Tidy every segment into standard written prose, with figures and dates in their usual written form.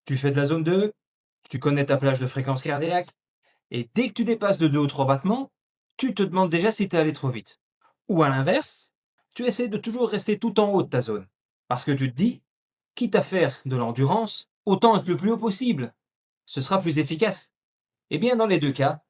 Tu fais de la zone 2, tu connais ta plage de fréquence cardiaque, et dès que tu dépasses de 2 ou 3 battements, tu te demandes déjà si tu es allé trop vite. Ou à l'inverse, tu essaies de toujours rester tout en haut de ta zone. Parce que tu te dis, quitte à faire de l'endurance, autant être le plus haut possible. Ce sera plus efficace. Eh bien, dans les deux cas,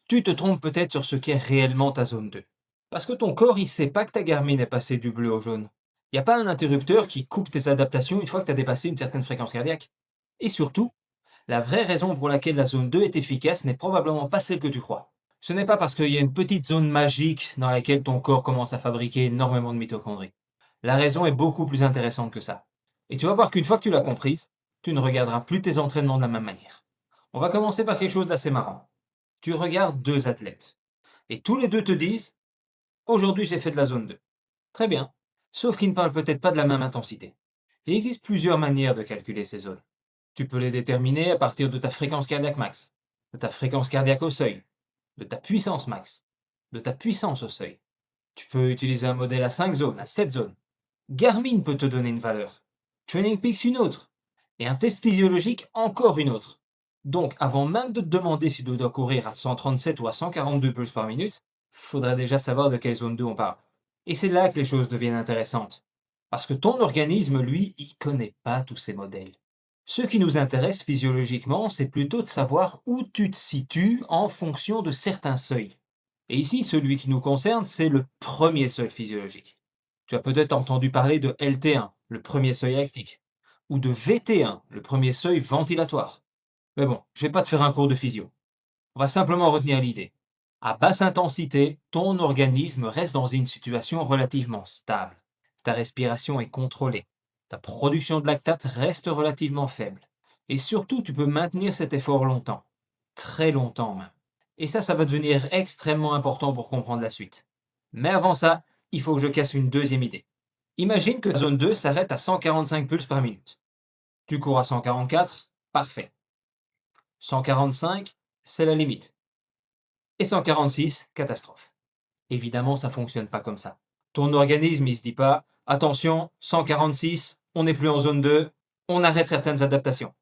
tu te trompes peut-être sur ce qu'est réellement ta zone 2. Parce que ton corps, il sait pas que ta Garmin est passée du bleu au jaune. Il n'y a pas un interrupteur qui coupe tes adaptations une fois que tu as dépassé une certaine fréquence cardiaque. Et surtout, la vraie raison pour laquelle la zone 2 est efficace n'est probablement pas celle que tu crois. Ce n'est pas parce qu'il y a une petite zone magique dans laquelle ton corps commence à fabriquer énormément de mitochondries. La raison est beaucoup plus intéressante que ça. Et tu vas voir qu'une fois que tu l'as comprise, tu ne regarderas plus tes entraînements de la même manière. On va commencer par quelque chose d'assez marrant. Tu regardes deux athlètes. Et tous les deux te disent, aujourd'hui j'ai fait de la zone 2. Très bien. Sauf qu'ils ne parlent peut-être pas de la même intensité. Il existe plusieurs manières de calculer ces zones. Tu peux les déterminer à partir de ta fréquence cardiaque max, de ta fréquence cardiaque au seuil, de ta puissance max, de ta puissance au seuil. Tu peux utiliser un modèle à 5 zones, à 7 zones. Garmin peut te donner une valeur, TrainingPeaks une autre, et un test physiologique encore une autre. Donc, avant même de te demander si tu dois courir à 137 ou à 142 pulses par minute, il faudrait déjà savoir de quelle zone 2 on parle. Et c'est là que les choses deviennent intéressantes. Parce que ton organisme, lui, il connaît pas tous ces modèles. Ce qui nous intéresse physiologiquement, c'est plutôt de savoir où tu te situes en fonction de certains seuils. Et ici, celui qui nous concerne, c'est le premier seuil physiologique. Tu as peut-être entendu parler de LT1, le premier seuil lactique, ou de VT1, le premier seuil ventilatoire. Mais bon, je vais pas te faire un cours de physio. On va simplement retenir l'idée. À basse intensité, ton organisme reste dans une situation relativement stable. Ta respiration est contrôlée. Ta production de lactate reste relativement faible. Et surtout, tu peux maintenir cet effort longtemps. Très longtemps même. Et ça va devenir extrêmement important pour comprendre la suite. Mais avant ça, il faut que je casse une deuxième idée. Imagine que la zone 2 s'arrête à 145 pulses par minute. Tu cours à 144, parfait. 145, c'est la limite. Et 146, catastrophe. Évidemment, ça fonctionne pas comme ça. Ton organisme, il se dit pas, attention, 146, on n'est plus en zone 2, on arrête certaines adaptations.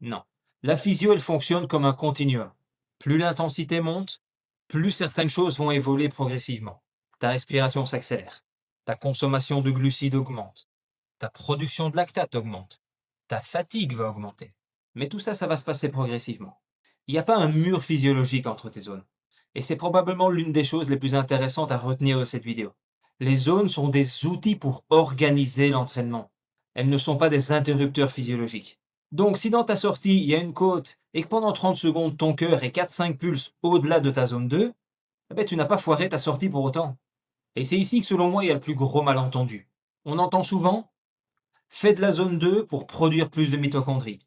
Non. La physio, elle fonctionne comme un continuum. Plus l'intensité monte, plus certaines choses vont évoluer progressivement. Ta respiration s'accélère. Ta consommation de glucides augmente. Ta production de lactate augmente. Ta fatigue va augmenter. Mais tout ça, ça va se passer progressivement. Il n'y a pas un mur physiologique entre tes zones. Et c'est probablement l'une des choses les plus intéressantes à retenir de cette vidéo. Les zones sont des outils pour organiser l'entraînement. Elles ne sont pas des interrupteurs physiologiques. Donc si dans ta sortie, il y a une côte et que pendant 30 secondes, ton cœur est 4-5 pulses au-delà de ta zone 2, eh ben, tu n'as pas foiré ta sortie pour autant. Et c'est ici que selon moi, il y a le plus gros malentendu. On entend souvent « fais de la zone 2 pour produire plus de mitochondries ».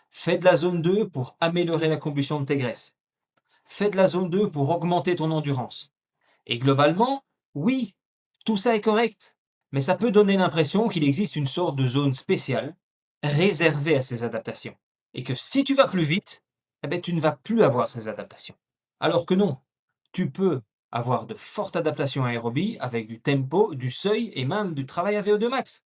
Fais de la zone 2 pour améliorer la combustion de tes graisses. Fais de la zone 2 pour augmenter ton endurance. Et globalement, oui, tout ça est correct. Mais ça peut donner l'impression qu'il existe une sorte de zone spéciale réservée à ces adaptations. Et que si tu vas plus vite, eh ben, tu ne vas plus avoir ces adaptations. Alors que non, tu peux avoir de fortes adaptations aérobie avec du tempo, du seuil et même du travail à VO2 max.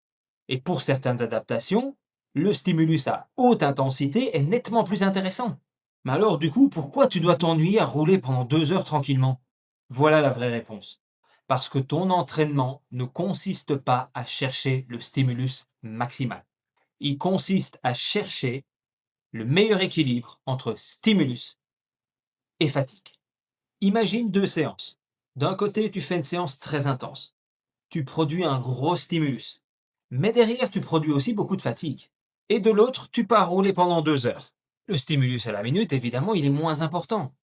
Et pour certaines adaptations, le stimulus à haute intensité est nettement plus intéressant. Mais alors du coup, pourquoi tu dois t'ennuyer à rouler pendant 2 heures tranquillement? Voilà la vraie réponse. Parce que ton entraînement ne consiste pas à chercher le stimulus maximal. Il consiste à chercher le meilleur équilibre entre stimulus et fatigue. Imagine deux séances. D'un côté, tu fais une séance très intense. Tu produis un gros stimulus. Mais derrière, tu produis aussi beaucoup de fatigue. Et de l'autre, tu pars rouler pendant 2 heures. Le stimulus à la minute, évidemment, il est moins important.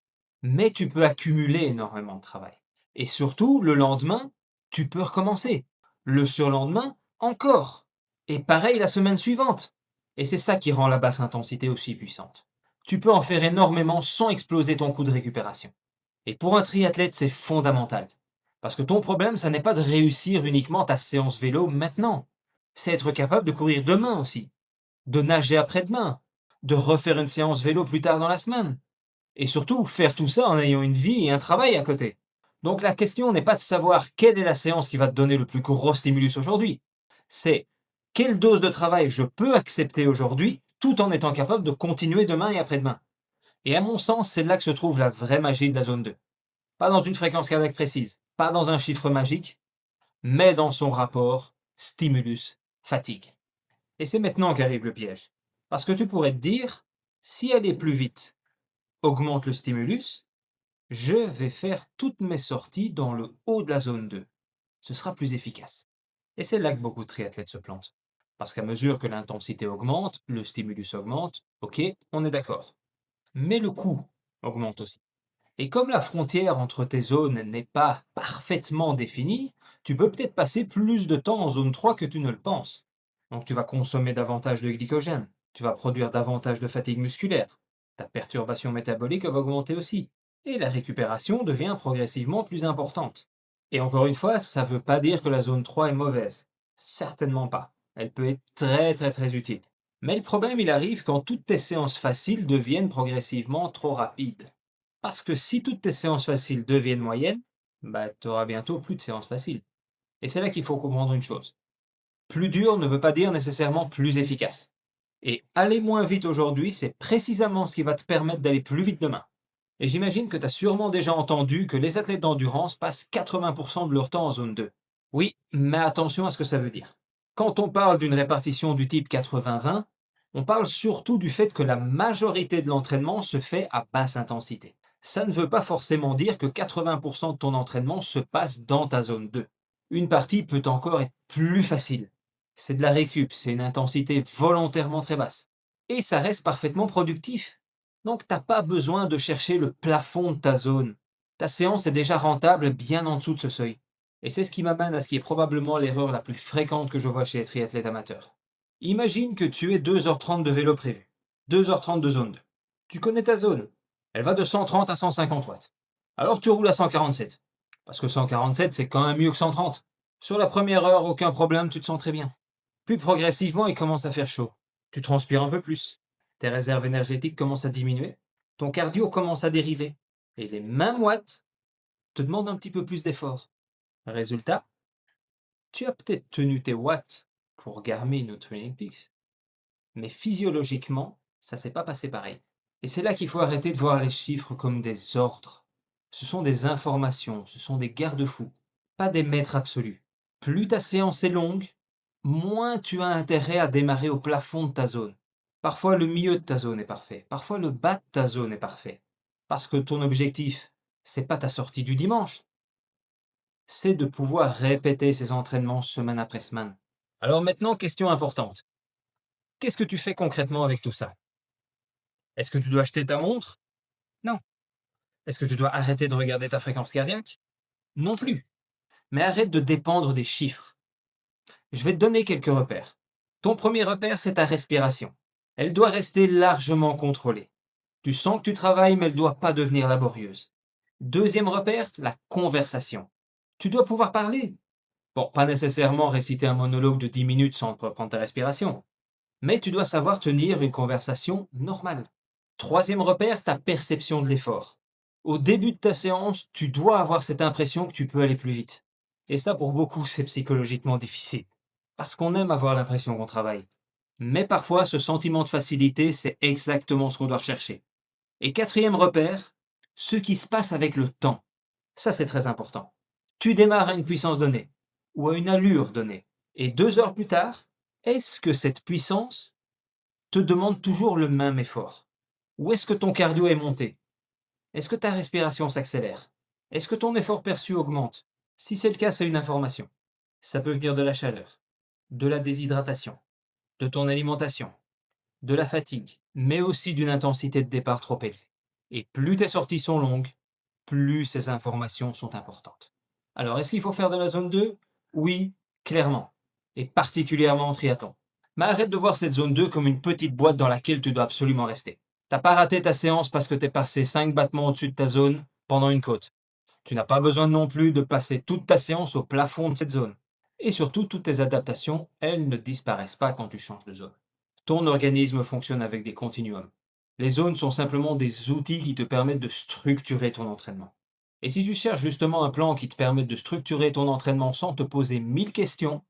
Mais tu peux accumuler énormément de travail. Et surtout, le lendemain, tu peux recommencer. Le surlendemain, encore. Et pareil la semaine suivante. Et c'est ça qui rend la basse intensité aussi puissante. Tu peux en faire énormément sans exploser ton coût de récupération. Et pour un triathlète, c'est fondamental. Parce que ton problème, ça n'est pas de réussir uniquement ta séance vélo maintenant. C'est être capable de courir demain aussi, de nager après-demain, de refaire une séance vélo plus tard dans la semaine. Et surtout, faire tout ça en ayant une vie et un travail à côté. Donc la question n'est pas de savoir quelle est la séance qui va te donner le plus gros stimulus aujourd'hui. C'est quelle dose de travail je peux accepter aujourd'hui tout en étant capable de continuer demain et après-demain. Et à mon sens, c'est là que se trouve la vraie magie de la zone 2. Pas dans une fréquence cardiaque précise, pas dans un chiffre magique, mais dans son rapport stimulus-fatigue. Et c'est maintenant qu'arrive le piège. Parce que tu pourrais te dire, si aller plus vite augmente le stimulus, je vais faire toutes mes sorties dans le haut de la zone 2. Ce sera plus efficace. Et c'est là que beaucoup de triathlètes se plantent. Parce qu'à mesure que l'intensité augmente, le stimulus augmente, ok, on est d'accord. Mais le coût augmente aussi. Et comme la frontière entre tes zones n'est pas parfaitement définie, tu peux peut-être passer plus de temps en zone 3 que tu ne le penses. Donc tu vas consommer davantage de glycogène, tu vas produire davantage de fatigue musculaire, ta perturbation métabolique va augmenter aussi, et la récupération devient progressivement plus importante. Et encore une fois, ça ne veut pas dire que la zone 3 est mauvaise. Certainement pas. Elle peut être très utile. Mais le problème, il arrive quand toutes tes séances faciles deviennent progressivement trop rapides. Parce que si toutes tes séances faciles deviennent moyennes, bah, tu auras bientôt plus de séances faciles. Et c'est là qu'il faut comprendre une chose. Plus dur ne veut pas dire nécessairement plus efficace. Et aller moins vite aujourd'hui, c'est précisément ce qui va te permettre d'aller plus vite demain. Et j'imagine que tu as sûrement déjà entendu que les athlètes d'endurance passent 80% de leur temps en zone 2. Oui, mais attention à ce que ça veut dire. Quand on parle d'une répartition du type 80-20, on parle surtout du fait que la majorité de l'entraînement se fait à basse intensité. Ça ne veut pas forcément dire que 80% de ton entraînement se passe dans ta zone 2. Une partie peut encore être plus facile. C'est de la récup, c'est une intensité volontairement très basse. Et ça reste parfaitement productif. Donc t'as pas besoin de chercher le plafond de ta zone. Ta séance est déjà rentable bien en dessous de ce seuil. Et c'est ce qui m'amène à ce qui est probablement l'erreur la plus fréquente que je vois chez les triathlètes amateurs. Imagine que tu aies 2h30 de vélo prévu. 2h30 de zone 2. Tu connais ta zone. Elle va de 130 à 150 watts. Alors tu roules à 147. Parce que 147, c'est quand même mieux que 130. Sur la première heure, aucun problème, tu te sens très bien. Puis progressivement, il commence à faire chaud. Tu transpires un peu plus. Tes réserves énergétiques commencent à diminuer. Ton cardio commence à dériver. Et les mêmes watts te demandent un petit peu plus d'effort. Résultat, tu as peut-être tenu tes watts pour Garmin ou Training Peaks, mais physiologiquement, ça s'est pas passé pareil. Et c'est là qu'il faut arrêter de voir les chiffres comme des ordres. Ce sont des informations, ce sont des garde-fous, pas des maîtres absolus. Plus ta séance est longue, moins tu as intérêt à démarrer au plafond de ta zone. Parfois le milieu de ta zone est parfait, parfois le bas de ta zone est parfait. Parce que ton objectif, c'est pas ta sortie du dimanche, c'est de pouvoir répéter ces entraînements semaine après semaine. Alors maintenant, question importante. Qu'est-ce que tu fais concrètement avec tout ça? Est-ce que tu dois acheter ta montre? Non. Est-ce que tu dois arrêter de regarder ta fréquence cardiaque? Non plus. Mais arrête de dépendre des chiffres. Je vais te donner quelques repères. Ton premier repère, c'est ta respiration. Elle doit rester largement contrôlée. Tu sens que tu travailles, mais elle ne doit pas devenir laborieuse. Deuxième repère, la conversation. Tu dois pouvoir parler. Bon, pas nécessairement réciter un monologue de 10 minutes sans reprendre ta respiration, mais tu dois savoir tenir une conversation normale. Troisième repère, ta perception de l'effort. Au début de ta séance, tu dois avoir cette impression que tu peux aller plus vite. Et ça, pour beaucoup, c'est psychologiquement difficile. Parce qu'on aime avoir l'impression qu'on travaille. Mais parfois, ce sentiment de facilité, c'est exactement ce qu'on doit rechercher. Et quatrième repère, ce qui se passe avec le temps. Ça, c'est très important. Tu démarres à une puissance donnée, ou à une allure donnée. Et 2 heures plus tard, est-ce que cette puissance te demande toujours le même effort? Ou est-ce que ton cardio est monté? Est-ce que ta respiration s'accélère? Est-ce que ton effort perçu augmente? Si c'est le cas, c'est une information. Ça peut venir de la chaleur, de la déshydratation, de ton alimentation, de la fatigue, mais aussi d'une intensité de départ trop élevée. Et plus tes sorties sont longues, plus ces informations sont importantes. Alors, est-ce qu'il faut faire de la zone 2? Oui, clairement. Et particulièrement en triathlon. Mais arrête de voir cette zone 2 comme une petite boîte dans laquelle tu dois absolument rester. T'as pas raté ta séance parce que t'es passé 5 battements au-dessus de ta zone pendant une côte. Tu n'as pas besoin non plus de passer toute ta séance au plafond de cette zone. Et surtout, toutes tes adaptations, elles ne disparaissent pas quand tu changes de zone. Ton organisme fonctionne avec des continuums. Les zones sont simplement des outils qui te permettent de structurer ton entraînement. Et si tu cherches justement un plan qui te permette de structurer ton entraînement sans te poser 1000 questions,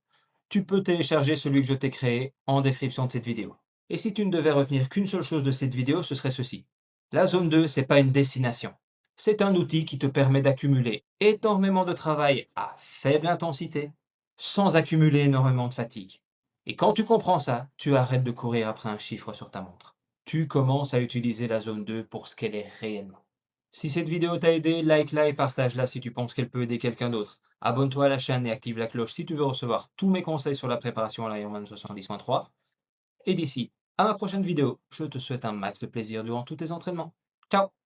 tu peux télécharger celui que je t'ai créé en description de cette vidéo. Et si tu ne devais retenir qu'une seule chose de cette vidéo, ce serait ceci. La zone 2, c'est pas une destination. C'est un outil qui te permet d'accumuler énormément de travail à faible intensité, sans accumuler énormément de fatigue. Et quand tu comprends ça, tu arrêtes de courir après un chiffre sur ta montre. Tu commences à utiliser la zone 2 pour ce qu'elle est réellement. Si cette vidéo t'a aidé, like-la et partage-la si tu penses qu'elle peut aider quelqu'un d'autre. Abonne-toi à la chaîne et active la cloche si tu veux recevoir tous mes conseils sur la préparation à l'Ironman 70.3. Et d'ici à ma prochaine vidéo, je te souhaite un max de plaisir durant tous tes entraînements. Ciao!